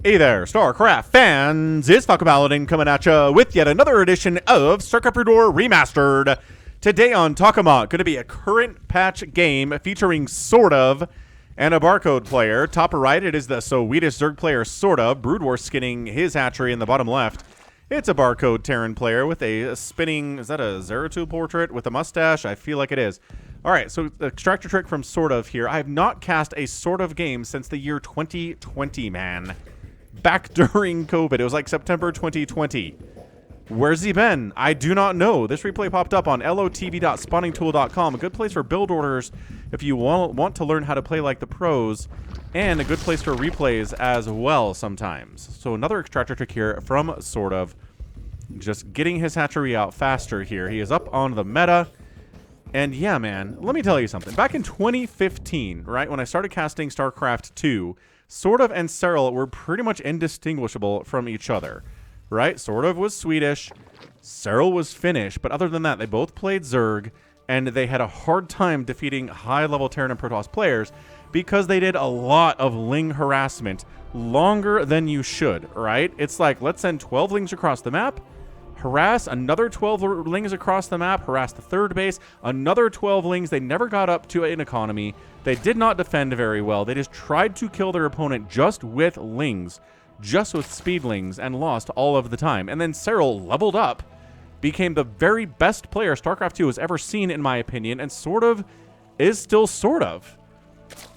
Hey there, StarCraft fans! It's Paladin coming at you with yet another edition of StarCraft Brood War Remastered. Today on Tokamok, going to be a current patch game featuring SortOf and a barcode player. Top right, it is the Swedish Zerg player SortOf, Brood War skinning his hatchery in the bottom left. It's a barcode Terran player with a spinning, is that a Zeratul portrait with a mustache? I feel like it is. Alright, so the extractor trick from SortOf here. I have not cast a SortOf game since the year 2020, man. Back during COVID. It was like September 2020. Where's he been? I do not know. This replay popped up on lotv.spawningtool.com. A good place for build orders if you want to learn how to play like the pros, and a good place for replays as well sometimes. So another extractor trick here from SortOf. Just getting his hatchery out faster here. He is up on the meta. And yeah, man, let me tell you something. Back in 2015, right, when I started casting StarCraft 2, SortOf and Serral were pretty much indistinguishable from each other, right? SortOf was Swedish, Serral was Finnish, but other than that, they both played Zerg, and they had a hard time defeating high-level Terran and Protoss players because they did a lot of Ling harassment longer than you should, right? It's like, let's send 12 Lings across the map, harass another 12 Lings across the map, harass the third base, another 12 Lings. They never got up to an economy. They did not defend very well. They just tried to kill their opponent just with Lings, just with Speedlings, and lost all of the time. And then Serral leveled up, became the very best player StarCraft 2 has ever seen, in my opinion, and SortOf is still SortOf.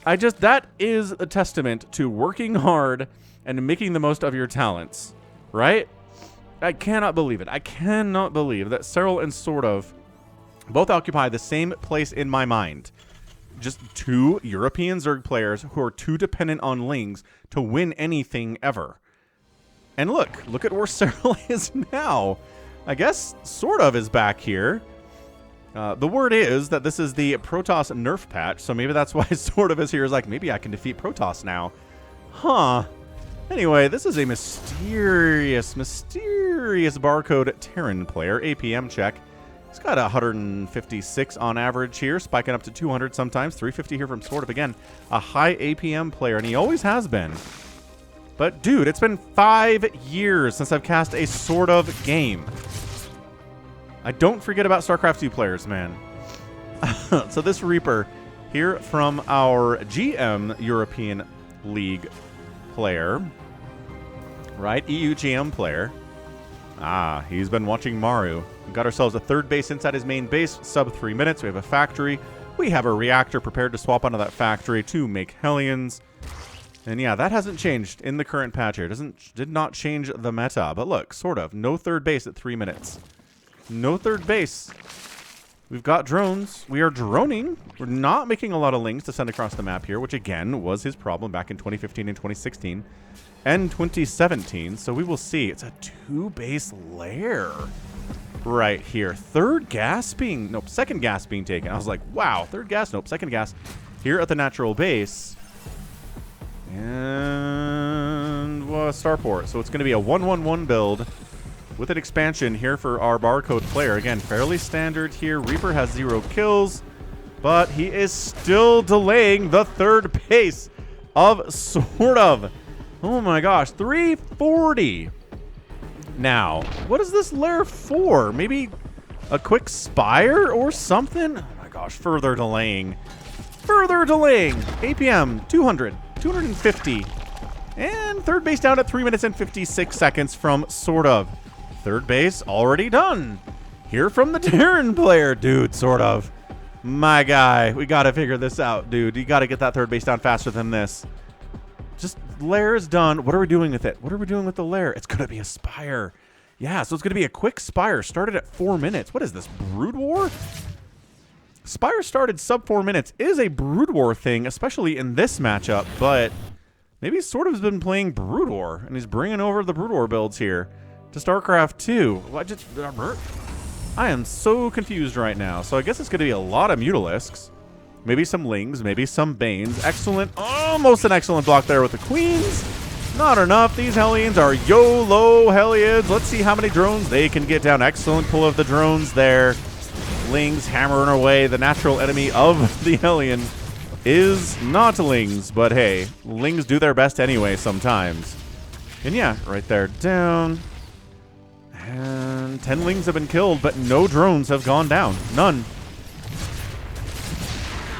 That is a testament to working hard and making the most of your talents, right? I cannot believe it. I cannot believe that Serral and SortOf both occupy the same place in my mind. Just two European Zerg players who are too dependent on Lings to win anything ever. And look at where Serral is now. I guess SortOf is back here. The word is that this is the Protoss nerf patch, so maybe that's why SortOf is here. Is like, maybe I can defeat Protoss now. Huh. Anyway, this is a mysterious barcode Terran player. APM check. He's got 156 on average here, spiking up to 200 sometimes. 350 here from SortOf. Again, a high APM player, and he always has been. But, dude, it's been 5 years since I've cast a SortOf game. I don't forget about StarCraft 2 players, man. So this Reaper here from our GM European League player, right? EU GM player. Ah, he's been watching Maru. We got ourselves a third base inside his main base, sub 3 minutes. We have a factory. We have a reactor prepared to swap onto that factory to make Hellions. And yeah, that hasn't changed in the current patch here. Did not change the meta. But look, SortOf, no third base at 3 minutes. No third base. We've got drones. We are droning. We're not making a lot of Lings to send across the map here, which again was his problem back in 2015 and 2016 and 2017. So we will see. It's a 2-base lair right here. Second gas being taken. I was like, wow, third gas. Nope, second gas here at the natural base. And starport. So it's going to be a 1-1-1 build with an expansion here for our barcode player. Again, fairly standard here. Reaper has 0 kills, but he is still delaying the third base of SortOf. Oh my gosh, 340. Now, what is this lair for? Maybe a quick spire or something? Oh my gosh, further delaying. APM, 200, 250. And third base down at 3 minutes and 56 seconds from SortOf. Third base already done. Here from the Terran player. Dude, SortOf. My guy. We got to figure this out, dude. You got to get that third base down faster than this. Just lair is done. What are we doing with it? What are we doing with the lair? It's going to be a spire. Yeah, so it's going to be a quick spire. Started at 4 minutes. What is this, Brood War? Spire started sub 4 minutes. Is a Brood War thing, especially in this matchup, but maybe SortOf's been playing Brood War, and he's bringing over the Brood War builds here to StarCraft 2. I am so confused right now. So I guess it's going to be a lot of Mutalisks. Maybe some Lings, maybe some Banes. Excellent, almost an excellent block there with the Queens. Not enough. These Hellions are YOLO Hellions. Let's see how many drones they can get down. Excellent pull of the drones there. Lings hammering away. The natural enemy of the Hellion is not Lings, but hey, Lings do their best anyway sometimes. And yeah, right there, down. And 10 lings have been killed, but no drones have gone down. None.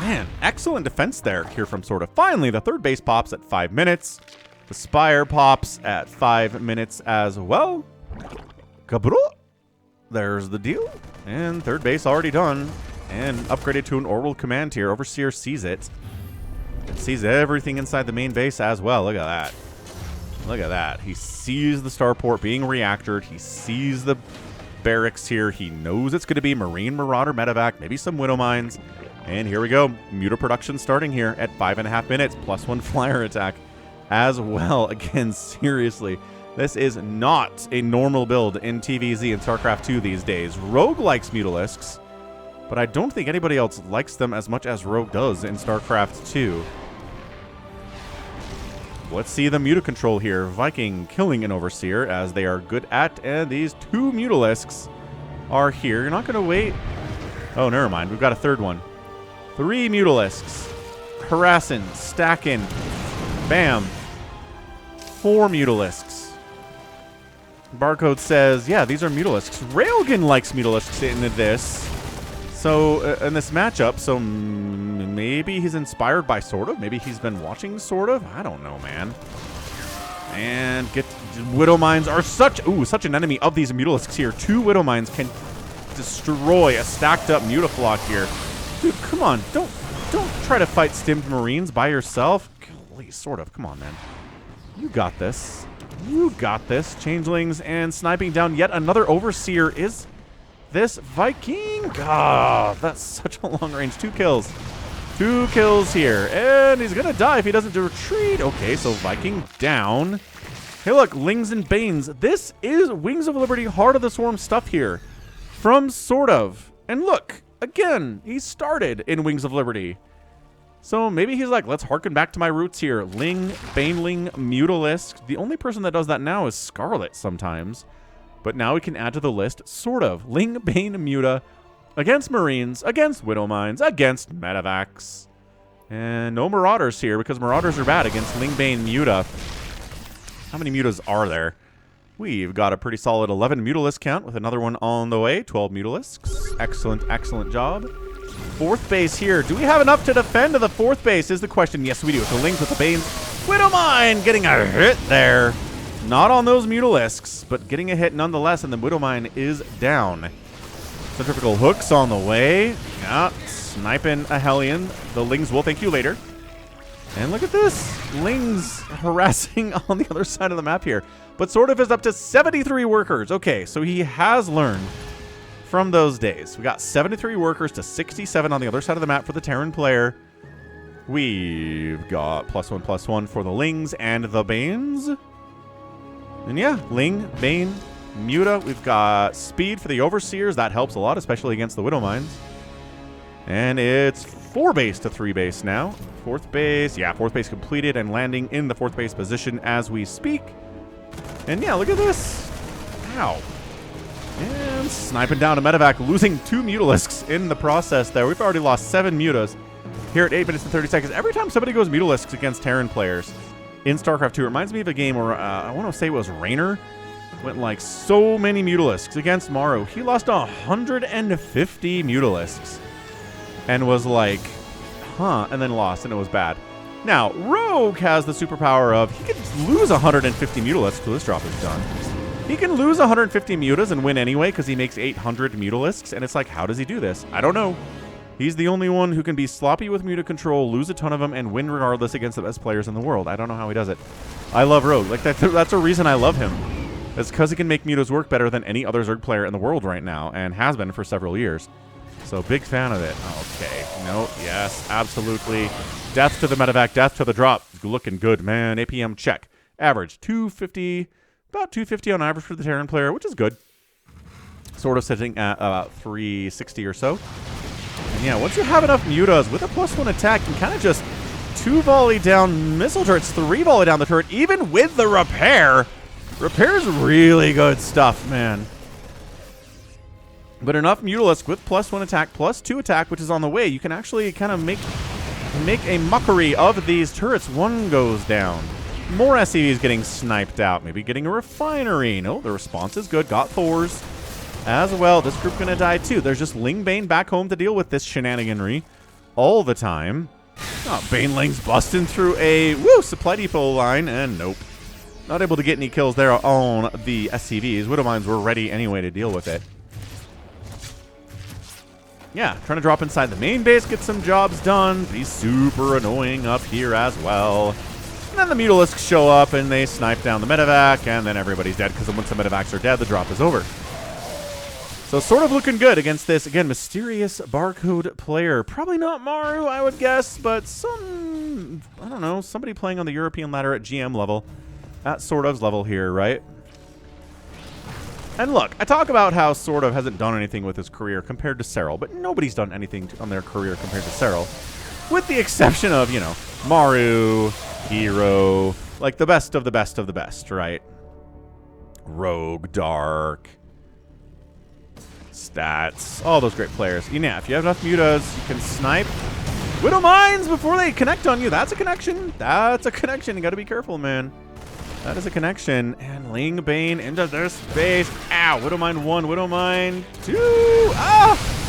Man, excellent defense there here from SortOf. Finally, the third base pops at 5 minutes. The Spire pops at 5 minutes as well. Kabro! There's the deal. And third base already done. And upgraded to an orbital command tier. Overseer sees it. It sees everything inside the main base as well. Look at that. Look at that. He sees the starport being reactored. He sees the barracks here. He knows it's going to be Marine Marauder Medevac, maybe some Widow Mines. And here we go. Muta production starting here at 5.5 minutes. +1 flyer attack as well. Again, seriously, this is not a normal build in TVZ and StarCraft 2 these days. Rogue likes Mutalisks, but I don't think anybody else likes them as much as Rogue does in StarCraft 2. Let's see the Muta control here. Viking killing an Overseer, as they are good at, and these 2 Mutalisks are here. You're not going to wait. Oh, never mind. We've got a third one. 3 Mutalisks. Harassing, stacking. Bam. 4 Mutalisks. Barcode says, yeah, these are Mutalisks. Railgun likes Mutalisks in this. So, in this matchup, so maybe he's inspired by SortOf. Maybe he's been watching SortOf. I don't know, man. And Widow Mines are such an enemy of these Mutalisks here. 2 Widow Mines can destroy a stacked up Mutaflock here. Dude, come on. Don't try to fight stimmed Marines by yourself. Golly, SortOf. Come on, man. You got this. You got this. Changelings and sniping down yet another Overseer is this Viking. Ah, that's such a long range. 2 kills. 2 kills here. And he's going to die if he doesn't retreat. Okay, so Viking down. Hey, look, Lings and Banes. This is Wings of Liberty, Heart of the Swarm stuff here from SortOf. And look, again, he started in Wings of Liberty. So maybe he's like, let's harken back to my roots here. Ling, Baneling, Mutalisk. The only person that does that now is Scarlet sometimes. But now we can add to the list SortOf. Ling, Bane, Muta. Against Marines. Against Widow Mines. Against Medevacs. And no Marauders here, because Marauders are bad against Ling, Bane, Muta. How many Mutas are there? We've got a pretty solid 11 Mutalisk count with another one on the way. 12 Mutalisks. Excellent, excellent job. 4th base here. Do we have enough to defend the 4th base is the question. Yes, we do. So Lings with the Banes. Widow Mine getting a hit there. Not on those Mutalisks, but getting a hit nonetheless, and the Widow Mine is down. Centrifugal hooks on the way. Yeah, sniping a Hellion. The Lings will thank you later. And look at this. Lings harassing on the other side of the map here. But SortOf is up to 73 workers. Okay, so he has learned from those days. We got 73 workers to 67 on the other side of the map for the Terran player. We've got +1/+1 for the Lings and the Banes. And yeah, Ling, Bane, Muta. We've got speed for the Overseers. That helps a lot, especially against the Widow Mines. And it's 4 base to 3 base now. 4th base. Yeah, 4th base completed and landing in the 4th base position as we speak. And yeah, look at this. Ow. And sniping down a Medevac, losing 2 Mutalisks in the process there. We've already lost 7 Mutas here at 8 minutes and 30 seconds. Every time somebody goes Mutalisks against Terran players in StarCraft 2, it reminds me of a game where I want to say it was Raynor. Went like so many Mutalisks against Maru. He lost 150 Mutalisks and was like, huh, and then lost, and it was bad. Now, Rogue has the superpower of he can lose 150 Mutalisks till this drop is done. He can lose 150 Mutas and win anyway because he makes 800 Mutalisks, and it's like, how does he do this? I don't know. He's the only one who can be sloppy with Muta control, lose a ton of them, and win regardless against the best players in the world. I don't know how he does it. I love Rogue. Like that's a reason I love him. It's because he can make Mutas work better than any other Zerg player in the world right now, and has been for several years. So big fan of it. Okay. No. Yes. Absolutely. Death to the Medevac. Death to the drop. Looking good, man. APM check. Average 250. About 250 on average for the Terran player, which is good. SortOf sitting at about 360 or so. And yeah, once you have enough Mutas with a +1 attack, you can kind of just 2 volley down missile turrets, 3 volley down the turret, even with the repair. Repair's really good stuff, man. But enough Mutalisk with +1 attack, +2 attack, which is on the way. You can actually kind of make a mockery of these turrets. 1 goes down. More SCVs getting sniped out. Maybe getting a refinery. No, the response is good. Got Thors as well. This group gonna die too. There's just Lingbane back home to deal with this shenaniganry all the time. Oh, Baneling's busting through a supply depot line, and nope. Not able to get any kills there on the SCVs. Widowmines were ready anyway to deal with it. Yeah, trying to drop inside the main base, get some jobs done. Be super annoying up here as well. And then the Mutalisks show up and they snipe down the medevac, and then everybody's dead because once the medevacs are dead, the drop is over. So sort of looking good against this, again, mysterious barcode player. Probably not Maru, I would guess, but some, I don't know, somebody playing on the European ladder at GM level. At SortOf's level here, right? And look, I talk about how SortOf hasn't done anything with his career compared to Serral, but nobody's done anything on their career compared to Serral. With the exception of, you know, Maru, Hero, like the best of the best of the best, right? Rogue, Dark, Stats, all those great players. Yeah, if you have enough mutas, you can snipe Widow Mines before they connect on you. That's a connection. That's a connection. You gotta be careful, man. That is a connection. And Lingbane into their space. Ow. Widowmine 1, Widowmine 2. Ah!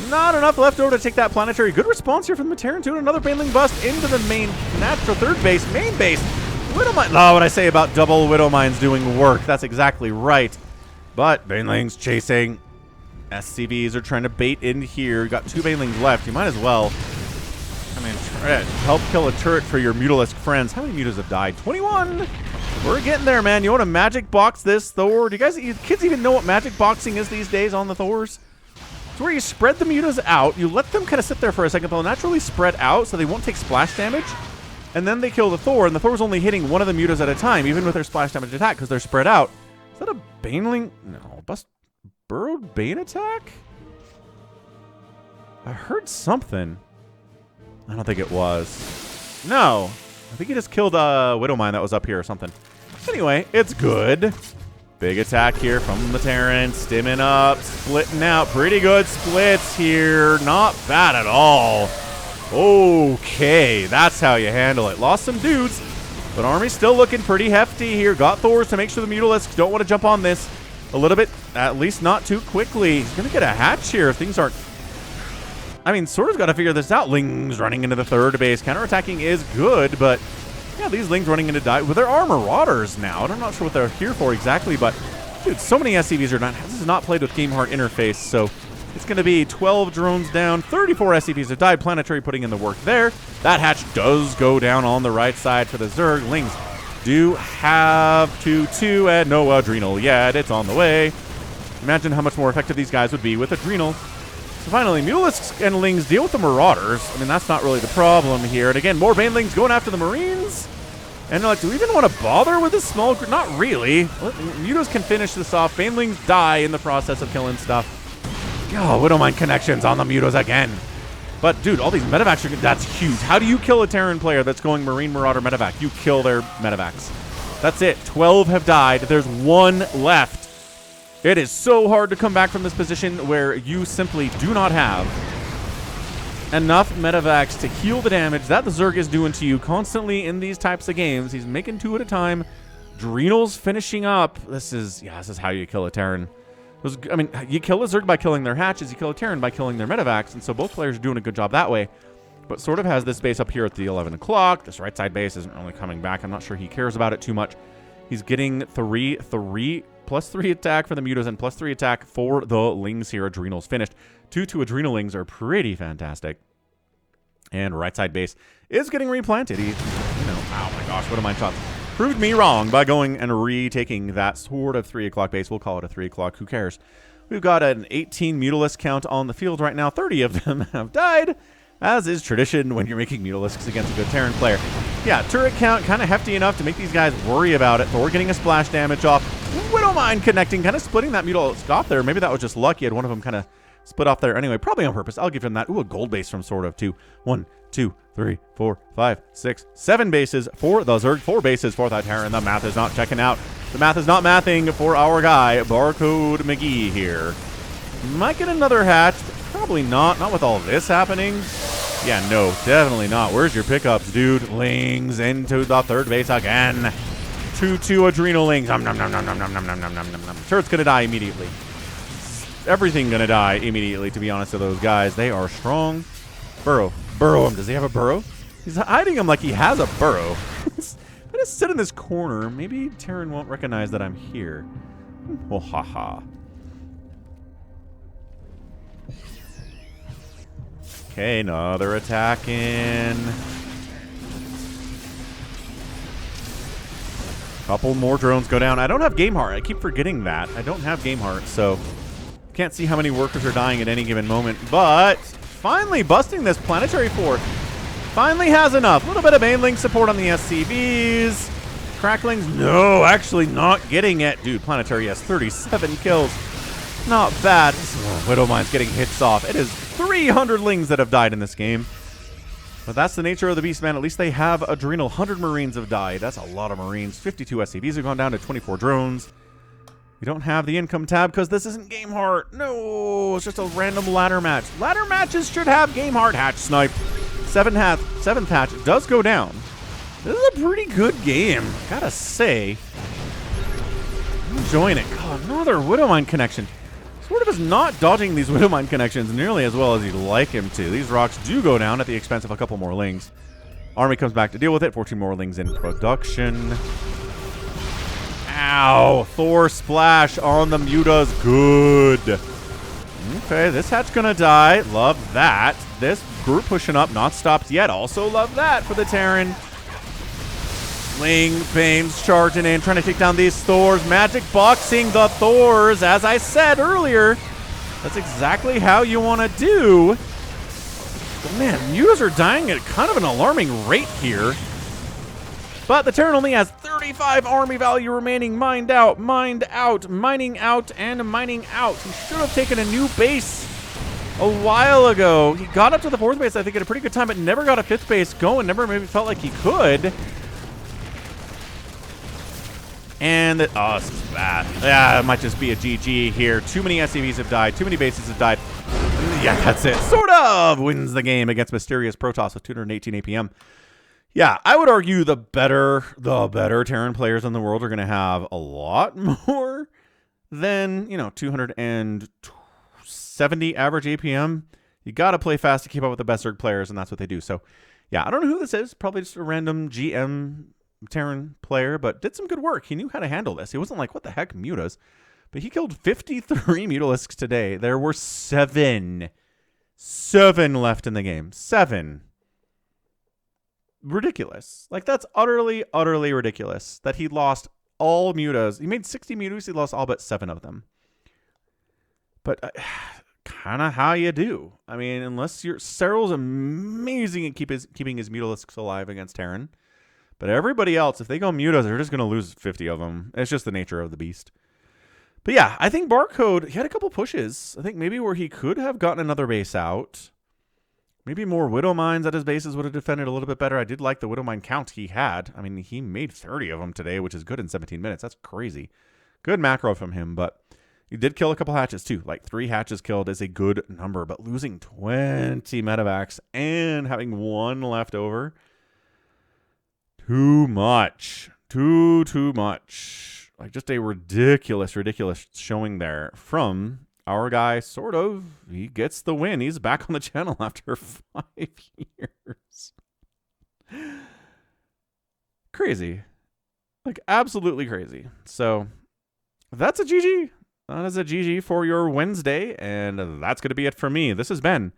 Not enough left over to take that planetary. Good response here from the Terran 2. Another Baneling bust into the main natural third base. Main base. Widowmine. Oh, what I say about double Widowmines doing work. That's exactly right. But Baneling's chasing. SCVs are trying to bait in here. You got 2 Banelings left. You might as well. I mean, help kill a turret for your Mutalisk friends. How many mutas have died? 21. We're getting there, man. You want to magic box this Thor? Do you kids even know what magic boxing is these days on the Thors? It's where you spread the mutas out. You let them kind of sit there for a second. They'll naturally spread out so they won't take splash damage. And then they kill the Thor, and the Thor's only hitting one of the mutas at a time, even with their splash damage attack, because they're spread out. Is that a Baneling? No. Burrowed Bane attack? I heard something. I don't think it was. No. I think he just killed a Widowmine that was up here or something. Anyway, it's good. Big attack here from the Terran. Stimming up, splitting out. Pretty good splits here. Not bad at all. Okay, that's how you handle it. Lost some dudes, but army's still looking pretty hefty here. Got Thors to make sure the Mutalisks don't want to jump on this a little bit, at least not too quickly. He's going to get a hatch here if things aren't... I mean, SortOf's got to figure this out. Lings running into the third base. Counterattacking is good, but yeah, these Lings running into well, there are Marauders now. I'm not sure what they're here for exactly, but dude, so many SCVs are not... This is not played with Game Heart interface, so it's going to be 12 drones down. 34 SCVs have died. Planetary putting in the work there. That hatch does go down on the right side for the Zerg. Lings do have 2-2 and no Adrenal yet. It's on the way. Imagine how much more effective these guys would be with Adrenal. So finally, Mutalisks and Lings deal with the Marauders. I mean, that's not really the problem here. And again, more Banelings going after the Marines. And they're like, do we even want to bother with this small group? Not really. Mutas can finish this off. Banelings die in the process of killing stuff. Oh, Widowmine connections on the Mutas again. But, dude, all these medevacs are... That's huge. How do you kill a Terran player that's going Marine Marauder medevac? You kill their medevacs. That's it. 12 have died. There's 1 left. It is so hard to come back from this position where you simply do not have enough medevacs to heal the damage that the Zerg is doing to you constantly in these types of games. He's making 2 at a time. Adrenal's finishing up. This is how you kill a Terran. I mean, you kill a Zerg by killing their hatches. You kill a Terran by killing their medevacs. And so both players are doing a good job that way. But SortOf has this base up here at the 11 o'clock. This right side base isn't really coming back. I'm not sure he cares about it too much. He's getting 3 plus 3 attack for the Mutas and plus 3 attack for the Lings here. Adrenal's finished. 2 Adrenal Lings are pretty fantastic. And right side base is getting replanted. He, oh my gosh, what am I shots? Proved me wrong by going and retaking that sort of 3 o'clock base. We'll call it a 3 o'clock. Who cares? We've got an 18 Mutalisk count on the field right now. 30 of them have died, as is tradition when you're making Mutalisks against a good Terran player. Yeah, turret count kind of hefty enough to make these guys worry about it. Thor getting a splash damage off. Widowmine connecting, kind of splitting that Mutalisk off there. Maybe that was just luck. He had one of them kind of split off there. Anyway, probably on purpose. I'll give him that. Ooh, a gold base from SortOf too. 1, 2, 3, 4, 5, 6, 7 bases for the Zerg. 4 bases for that Terran. The math is not checking out. The math is not mathing for our guy, Barcode McGee here. Might get another hatch, but probably not. Not with all this happening. Yeah, no, definitely not. Where's your pickups, dude? Lings into the third base again. 2-2 Adrenal Lings. Nom, nom, nom, nom, nom, nom, nom, nom, nom, nom, nom. Turret's going to die immediately. Everything going to die immediately, to be honest with those guys. They are strong. Burrow. Burrow him. Does he have a burrow? He's hiding him like he has a burrow. I'm going to sit in this corner. Maybe Terran won't recognize that I'm here. Oh, haha. Okay, another attack in. Couple more drones go down. I don't have Game Heart. I keep forgetting that. I don't have Game Heart, so can't see how many workers are dying at any given moment. But finally busting this planetary fort. Finally has enough. A little bit of Baneling support on the SCVs. Cracklings, no, actually not getting it. Dude, planetary has 37 kills. Not bad. Widowmine's getting hits off. It is 300 Lings that have died in this game. But that's the nature of the beast, man. At least they have Adrenal. 100 Marines have died. That's a lot of Marines. 52 SCVs have gone down to 24 drones. We don't have the income tab because this isn't Game Heart. No, it's just a random ladder match. Ladder matches should have Game Heart. Hatch snipe. Seventh hatch does go down. This is a pretty good game, gotta say. I'm enjoying it. God, another Widowmine connection. SortOf is not dodging these Widowmine connections nearly as well as you'd like him to. These rocks do go down at the expense of a couple more Lings. Army comes back to deal with it. 14 more Lings in production. Ow! Thor splash on the Mutas. Good. Okay, this hatch gonna die. Love that. This group pushing up, not stopped yet. Also love that for the Terran. Ling Bane's charging in, trying to take down these Thors. Magic boxing the Thors, as I said earlier. That's exactly how you want to do. But man, Mutas are dying at kind of an alarming rate here. But the Terran only has 35 army value remaining. Mined out, mining out, and mining out. He should have taken a new base a while ago. He got up to the 4th base, I think, at a pretty good time, but never got a 5th base going. Never maybe felt like he could. And, oh, this is bad. Yeah, it might just be a GG here. Too many SCVs have died. Too many bases have died. Yeah, that's it. SortOf wins the game against Mysterious Protoss with 218 APM. Yeah, I would argue the better Terran players in the world are going to have a lot more than, 270 average APM. You got to play fast to keep up with the best Zerg players, and that's what they do. So, yeah, I don't know who this is. Probably just a random GM Terran player, but did some good work. He knew how to handle this. He wasn't like, what the heck, Mutas? But he killed 53 Mutalisks today. There were 7 left in the game. 7. Ridiculous. Like, that's utterly, utterly ridiculous that he lost all Mutas. He made 60 Mutas. He lost all but 7 of them. But kind of how you do. I mean, unless Cyril's amazing at keeping his Mutalisks alive against Terran. But everybody else, if they go Mutas, they're just going to lose 50 of them. It's just the nature of the beast. But yeah, I think Barcode, he had a couple pushes. I think maybe where he could have gotten another base out. Maybe more Widow Mines at his bases would have defended a little bit better. I did like the Widow Mine count he had. I mean, he made 30 of them today, which is good in 17 minutes. That's crazy. Good macro from him, but he did kill a couple hatches too. Like 3 hatches killed is a good number, but losing 20 medevacs and having 1 left over. Too much. Too much. Like, just a ridiculous showing there from our guy, SortOf. He gets the win. He's back on the channel after 5 years. Crazy. Like, absolutely crazy. So, that's a GG. That is a GG for your Wednesday, and that's going to be it for me. This has been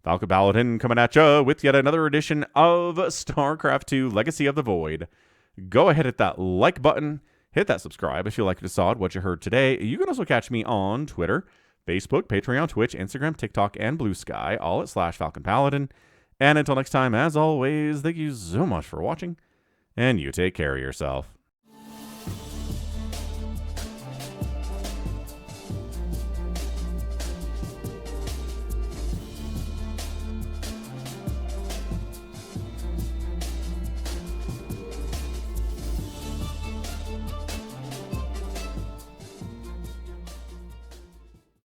Falcon Paladin coming at you with yet another edition of StarCraft 2 Legacy of the Void. Go ahead, hit that like button, hit that subscribe if you like what you heard today. You can also catch me on Twitter, Facebook, Patreon, Twitch, Instagram, TikTok, and Blue Sky, all at /Falcon Paladin. And until next time, as always, thank you so much for watching, and you take care of yourself.